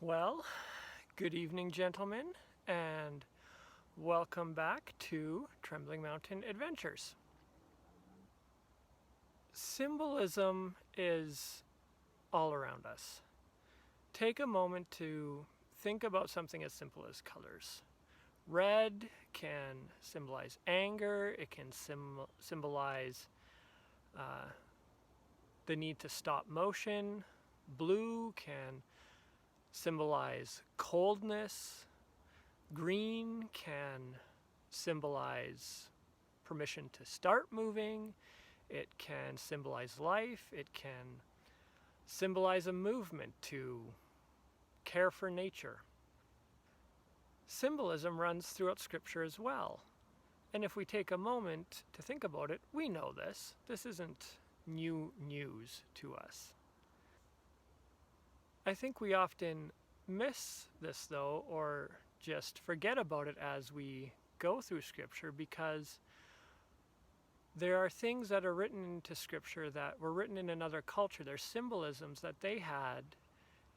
Well, good evening, gentlemen, and welcome back to Trembling Mountain Adventures. Symbolism is all around us. Take a moment to think about something as simple as colors. Red can symbolize anger, it can symbolize uh, the need to stop motion. Blue can symbolize coldness. Green can symbolize permission to start moving. It can symbolize life. It can symbolize a movement to care for nature. Symbolism runs throughout Scripture as well. And if we take a moment to think about it, we know this. This isn't new news to us. I think we often miss this, though, or just forget about it as we go through Scripture, because there are things that are written into Scripture that were written in another culture. There's symbolisms that they had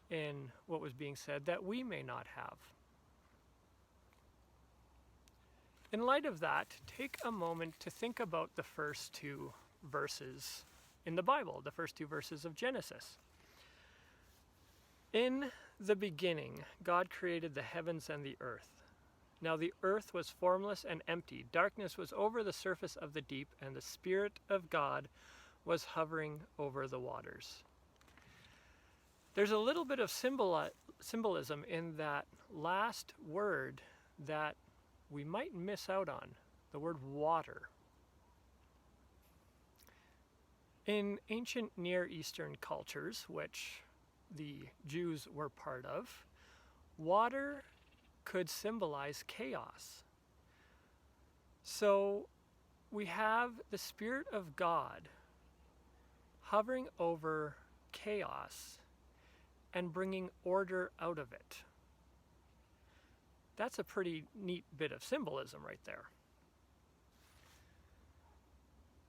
in what was being said that we may not have. In light of that, take a moment to think about the first two verses in the Bible, the first two verses of Genesis. In the beginning, God created the heavens and the earth. Now the earth was formless and empty. Darkness was over the surface of the deep, and the Spirit of God was hovering over the waters. There's a little bit of symbolism in that last word that we might miss out on, the word water. In ancient Near Eastern cultures, which the Jews were part of, water could symbolize chaos. So we have the Spirit of God hovering over chaos and bringing order out of it. That's a pretty neat bit of symbolism right there.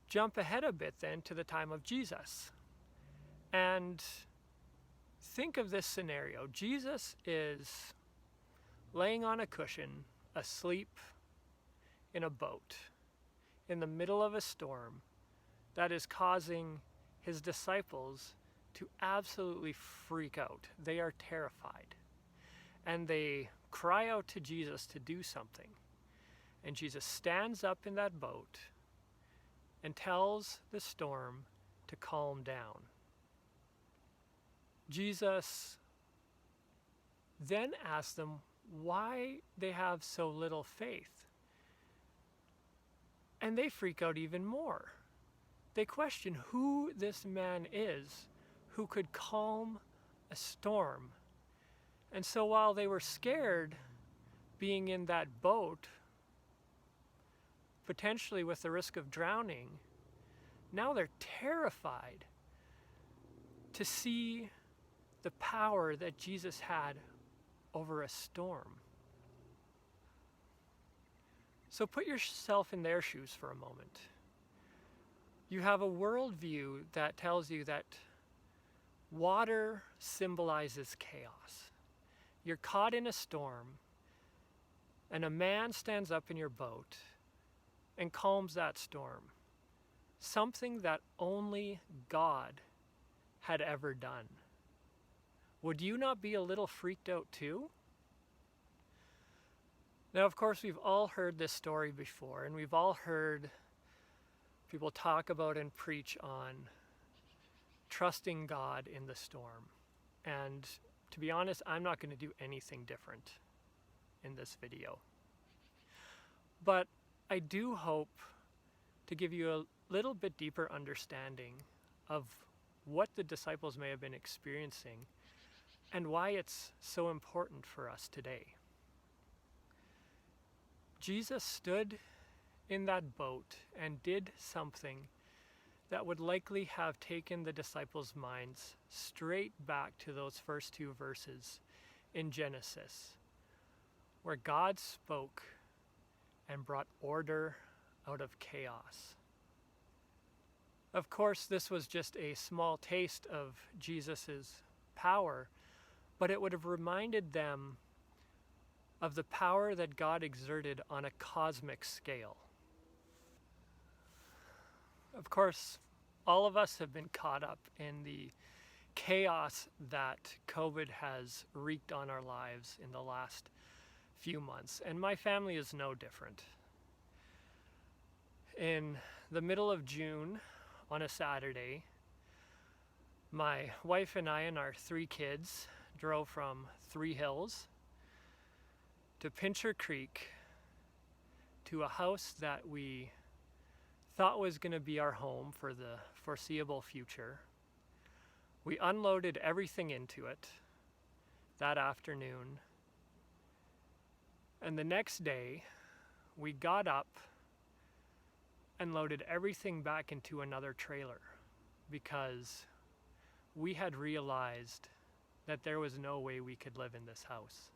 Jump ahead a bit then to the time of Jesus. And think of this scenario. Jesus is laying on a cushion, asleep in a boat, in the middle of a storm that is causing his disciples to absolutely freak out. They are terrified. And they cry out to Jesus to do something. And Jesus stands up in that boat and tells the storm to calm down. Jesus then asks them why they have so little faith. And they freak out even more. They question who this man is who could calm a storm. And so while they were scared being in that boat, potentially with the risk of drowning, now they're terrified to see the power that Jesus had over a storm. So put yourself in their shoes for a moment. You have a worldview that tells you that water symbolizes chaos. You're caught in a storm, and a man stands up in your boat and calms that storm. Something that only God had ever done. Would you not be a little freaked out too? Now, of course, we've all heard this story before, and we've all heard people talk about and preach on trusting God in the storm. And to be honest, I'm not going to do anything different in this video. But I do hope to give you a little bit deeper understanding of what the disciples may have been experiencing and why it's so important for us today. Jesus stood in that boat and did something that would likely have taken the disciples' minds straight back to those first two verses in Genesis, where God spoke and brought order out of chaos. Of course, this was just a small taste of Jesus' power, but it would have reminded them of the power that God exerted on a cosmic scale. Of course, all of us have been caught up in the chaos that COVID has wreaked on our lives in the last few months, and my family is no different. In the middle of June, on a Saturday, my wife and I and our 3 kids drove from Three Hills to Pincher Creek to a house that we thought was going to be our home for the foreseeable future. We unloaded everything into it that afternoon, and the next day we got up and loaded everything back into another trailer because we had realized that there was no way we could live in this house.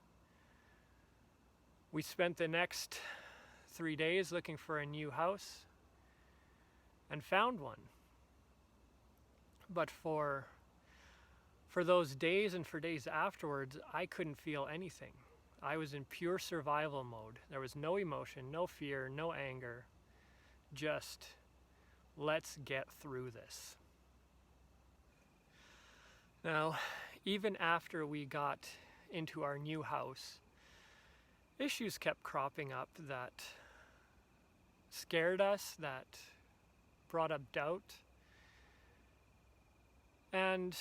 We spent the next 3 days looking for a new house and found one. But for those days and for days afterwards, I couldn't feel anything. I was in pure survival mode. There was no emotion, no fear, no anger. Just, let's get through this. Now, even after we got into our new house, issues kept cropping up that scared us, that brought up doubt. And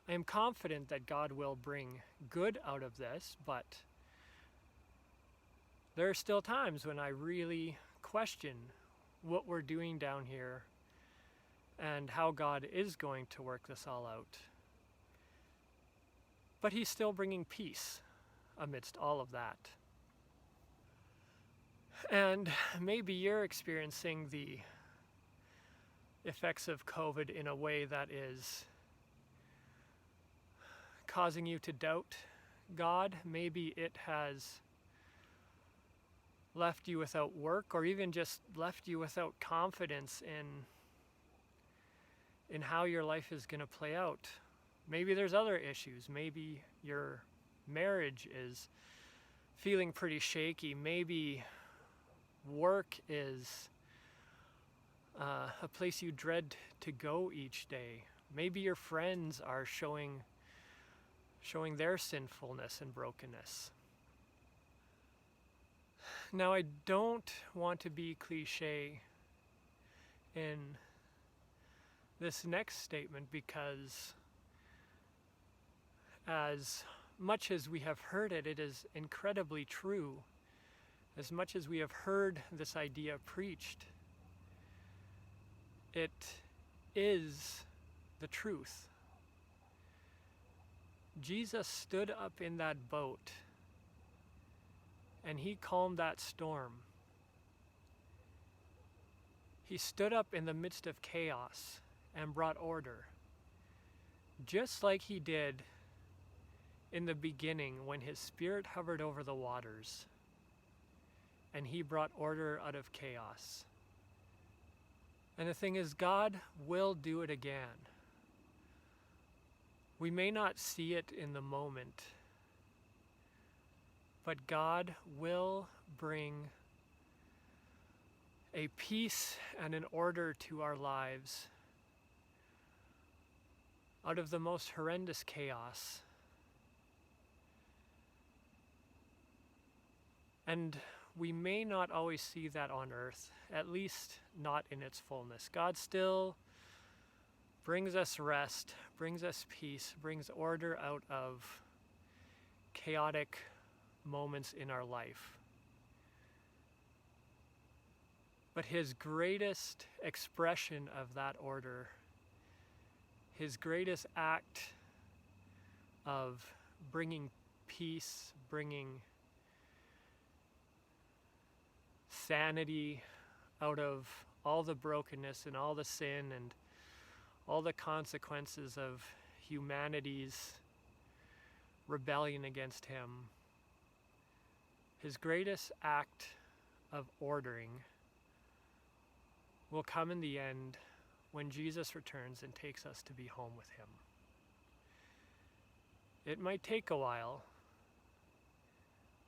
I am confident that God will bring good out of this, but there are still times when I really question what we're doing down here and how God is going to work this all out. But He's still bringing peace amidst all of that. And maybe you're experiencing the effects of COVID in a way that is causing you to doubt God. Maybe it has left you without work, or even just left you without confidence in how your life is going to play out. Maybe there's other issues. Maybe your marriage is feeling pretty shaky. Maybe work is a place you dread to go each day. Maybe your friends are showing their sinfulness and brokenness. Now, I don't want to be cliche in this next statement, because as much as we have heard it, it is incredibly true. As much as we have heard this idea preached, it is the truth. Jesus stood up in that boat and He calmed that storm. He stood up in the midst of chaos and brought order, just like He did in the beginning when His Spirit hovered over the waters and He brought order out of chaos. And the thing is, God will do it again. We may not see it in the moment, but God will bring a peace and an order to our lives out of the most horrendous chaos. And we may not always see that on earth, at least not in its fullness. God still brings us rest, brings us peace, brings order out of chaotic moments in our life. But His greatest expression of that order, His greatest act of bringing peace, bringing sanity out of all the brokenness and all the sin and all the consequences of humanity's rebellion against Him. His greatest act of ordering will come in the end when Jesus returns and takes us to be home with Him. It might take a while,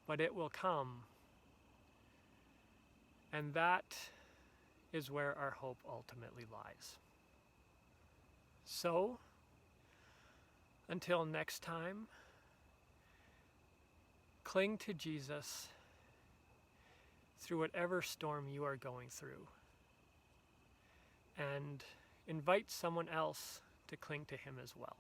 but it will come. And that is where our hope ultimately lies. So, until next time, cling to Jesus through whatever storm you are going through, and invite someone else to cling to him as well.